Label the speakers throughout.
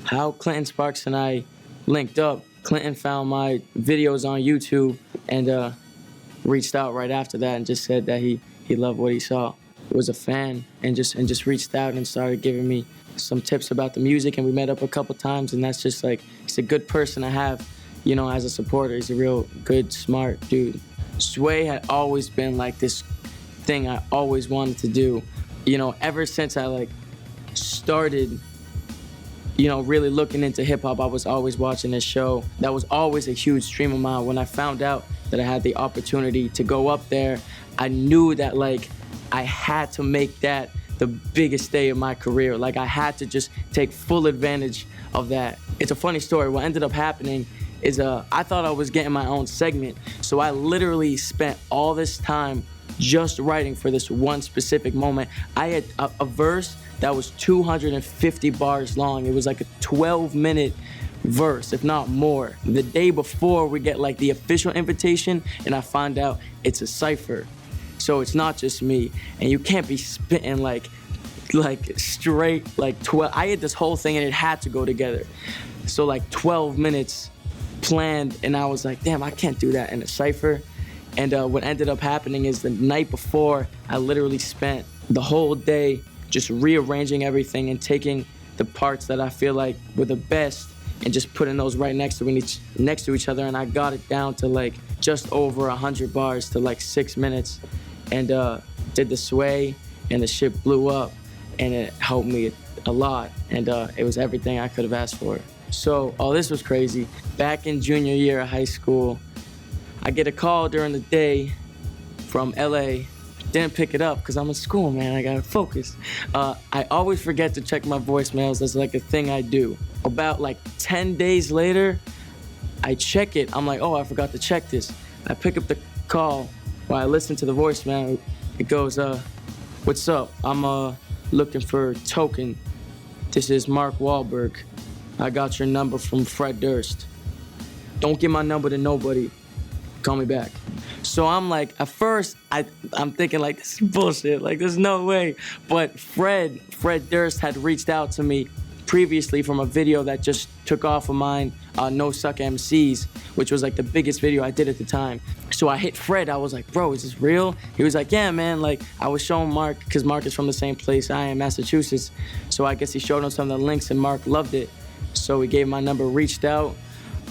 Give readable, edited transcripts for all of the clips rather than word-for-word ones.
Speaker 1: how Clinton Sparks and I linked up. Clinton found my videos on YouTube and reached out right after that and just said that he loved what he saw. Was a fan and just reached out and started giving me some tips about the music, and we met up a couple times, and that's just like, he's a good person to have, you know, as a supporter. He's a real good, smart dude. Sway had always been like this thing I always wanted to do, you know, ever since I like started, you know, really looking into hip hop. I was always watching this show. That was always a huge dream of mine. When I found out that I had the opportunity to go up there, I knew that like I had to make that the biggest day of my career. Like I had to just take full advantage of that. It's a funny story. What ended up happening is I thought I was getting my own segment. So I literally spent all this time just writing for this one specific moment. I had a verse that was 250 bars long. It was like a 12-minute verse, if not more. The day before we get like the official invitation and I find out it's a cypher. So it's not just me, and you can't be spitting like straight like 12. I had this whole thing and it had to go together. So like 12 minutes planned, and I was like, damn, I can't do that in a cypher. And what ended up happening is the night before, I literally spent the whole day just rearranging everything and taking the parts that I feel like were the best and just putting those right next to each other, and I got it down to like just over 100 bars to like 6 minutes. And did the Sway, and the shit blew up, and it helped me a lot, and it was everything I could have asked for. So, this was crazy. Back in junior year of high school, I get a call during the day from LA. Didn't pick it up because I'm in school, man. I gotta focus. I always forget to check my voicemails. That's like a thing I do. About like 10 days later, I check it. I'm like, oh, I forgot to check this. I pick up the call. While I listen to the voicemail, it goes, what's up? I'm looking for Token. This is Mark Whalberg. I got your number from Fred Durst. Don't give my number to nobody. Call me back. So I'm like, at first, I'm thinking like, this is bullshit. Like, there's no way. But Fred Durst had reached out to me previously from a video that just took off of mine, No Suck MCs, which was like the biggest video I did at the time. So I hit Fred, I was like, bro, is this real? He was like, yeah, man, like I was showing Mark, because Mark is from the same place I am, Massachusetts. So I guess he showed him some of the links and Mark loved it. So he gave my number, reached out,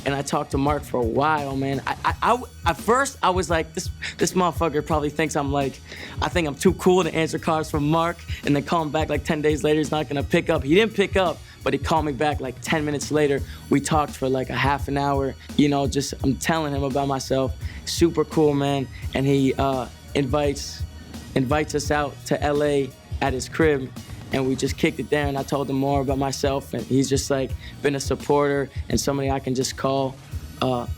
Speaker 1: and I talked to Mark for a while, man. At first, I was like, this motherfucker probably thinks I think I'm too cool to answer calls from Mark, and then call him back like 10 days later, he's not gonna pick up. He didn't pick up, but he called me back like 10 minutes later. We talked for like a half an hour, you know, just I'm telling him about myself. Super cool, man. And he invites us out to LA at his crib, and we just kicked it there, and I told him more about myself, and he's just like been a supporter and somebody I can just call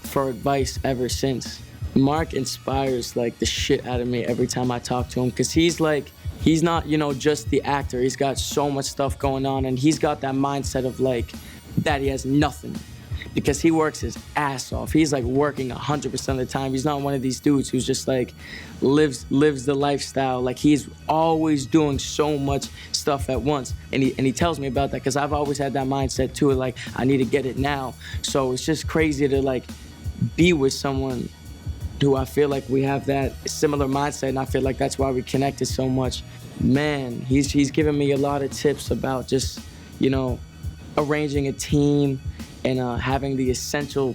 Speaker 1: for advice ever since. Mark inspires like the shit out of me every time I talk to him, because he's not, you know, just the actor. He's got so much stuff going on, and he's got that mindset of like that he has nothing, because he works his ass off. He's like working 100% of the time. He's not one of these dudes who's just like lives the lifestyle. Like he's always doing so much stuff at once. And he tells me about that, because I've always had that mindset too, like I need to get it now. So it's just crazy to like be with someone who I feel like we have that similar mindset, and I feel like that's why we connected so much. Man, he's given me a lot of tips about just, you know, arranging a team and having the essential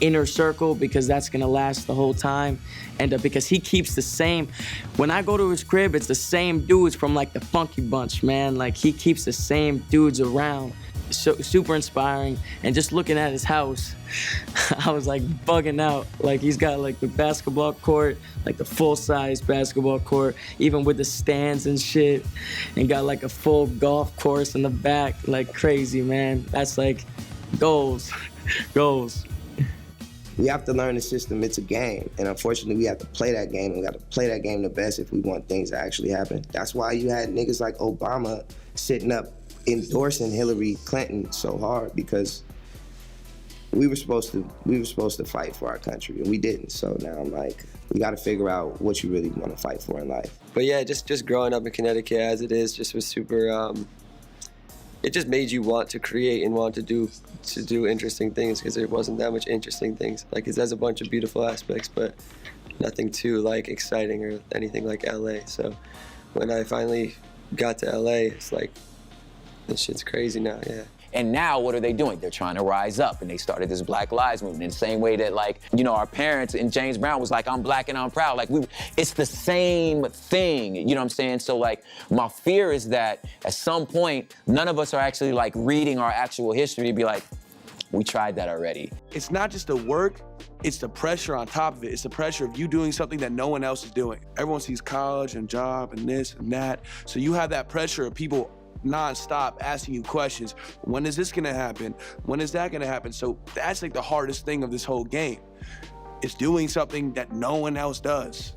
Speaker 1: inner circle, because that's gonna last the whole time. And because he keeps the same, when I go to his crib, it's the same dudes from like the Funky Bunch, man. Like he keeps the same dudes around. So super inspiring. And just looking at his house, I was like bugging out. Like he's got like the basketball court, like the full-size basketball court, even with the stands and shit, and got like a full golf course in the back. Like crazy, man. That's like goals.
Speaker 2: We have to learn the system. It's a game, and unfortunately we have to play that game, and we got to play that game the best if we want things to actually happen. That's why you had niggas like Obama sitting up endorsing Hillary Clinton so hard, because we were supposed to fight for our country, and we didn't. So now I'm like, we got to figure out what you really want to fight for in life.
Speaker 3: But yeah, just growing up in Connecticut as it is just was super it just made you want to create and want to do interesting things, because there wasn't that much interesting things. Like, it has a bunch of beautiful aspects, but nothing too like exciting or anything like LA. So when I finally got to LA, it's like, this shit's crazy now, yeah.
Speaker 4: And now what are they doing? They're trying to rise up, and they started this Black Lives Movement in the same way that, like, you know, our parents and James Brown was like, I'm black and I'm proud. Like, it's the same thing, you know what I'm saying? So, like, my fear is that at some point, none of us are actually, like, reading our actual history to be like, we tried that already.
Speaker 5: It's not just the work, it's the pressure on top of it. It's the pressure of you doing something that no one else is doing. Everyone sees college and job and this and that. So you have that pressure of people non-stop asking you questions. When is this gonna happen? When is that gonna happen? So that's like the hardest thing of this whole game. It's doing something that no one else does.